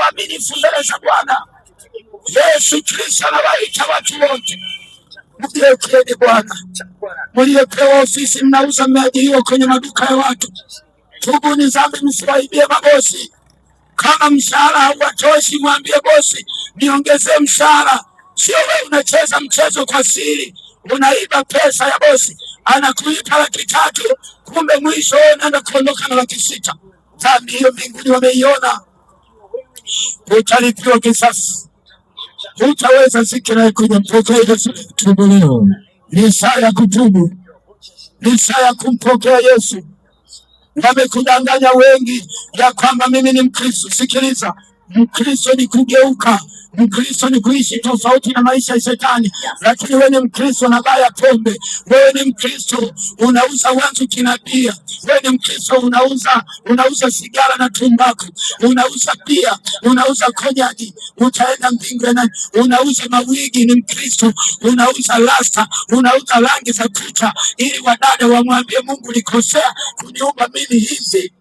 mwaminifu mbele za Bwana. Yesu Kristo anawaita watu wote, mgeukieni Bwana. Mliopewa ofisi mnauza, mmeajiriwa kwenye maduka ya watu, tubuni dhambi, msiwaibie mabosi. Kama mshahara hauwatoshi, mwambie bosi, niongezee mshahara. Sio wewe unacheza mchezo kwa siri, unaiba pesa ya bosi, anakulipa 300,000, kumbe mwisho unaenda kuondoka na 600,000. Dhambi hiyo mbinguni wameiona, utalipiwa kisasi. Hutaweza sikira kuja mpokea Yesu. Tubu leo, ni saa ya kutubu, ni saa ya kumpokea Yesu. Wamekudanganya wengi ya kwamba mimi ni Mkristo. Sikiliza, Mkristo ni kugeuka. Mkristo ni kuishi tofauti na maisha ya Shetani. Lakini wewe ni Mkristo na baya pombe. Wewe ni Mkristo unauza watu kinabia. Wewe ni Mkristo unauza sigara na tumbaku. Unauza pia, unauza konyagi. Utaenda mbinguni. Unauza mawigi, ni Mkristo. Unauza rasta, unauza rangi za kucha ili wadada wamwambie Mungu nikosea kuniumba mimi hivi.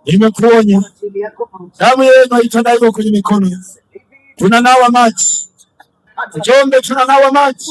Nimekuonya, damu yenu haitandaiwa kwenye mikono. Tunanawa maji Njombe, tunanawa maji.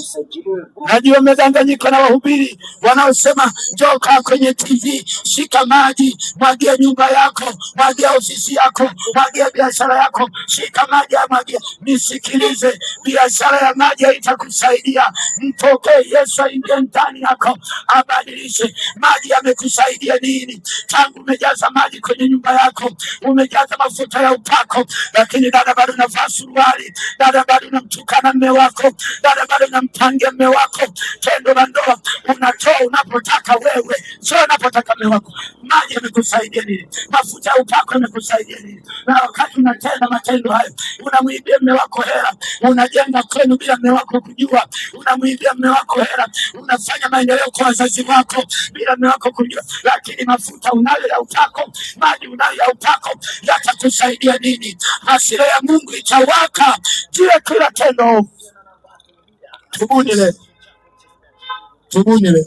Najua mmedanganyika na wahubiri wanaosema njoo kaa kwenye TV, shika maji, mwagia nyumba yako, mwagia ofisi yako, mwagia biashara yako, shika maji, mwagia. Nisikilize, biashara ya maji haitakusaidia. Mpokee Yesu aingie ndani yako, abadilishe. Maji yamekusaidia nini? Tangu umejaza maji kwenye nyumba yako, umejaza mafuta ya upako, lakini dada bado unavaa suruali, dada bado unamtukana mume wako, dada bado unampangia mume wako. Tendo la ndoa unatoa unapotaka wewe, sio unapotaka mume wako. Maji yamekusaidia nini? Mafuta ya upako yamekusaidia nini? Na wakati unatenda matendo hayo, unamwibia mume wako hela, unajenga kwenu bila mume wako kujua, unamwibia mume wako hela, unafanya maendeleo kwa wazazi wako bila mume wako kujua. Lakini mafuta unayo ya upako, maji unayo ya upako, yatakusaidia nini? Hasira ya Mungu itawaka juu ya kila tendo. Tubuni leo, tubuni leo.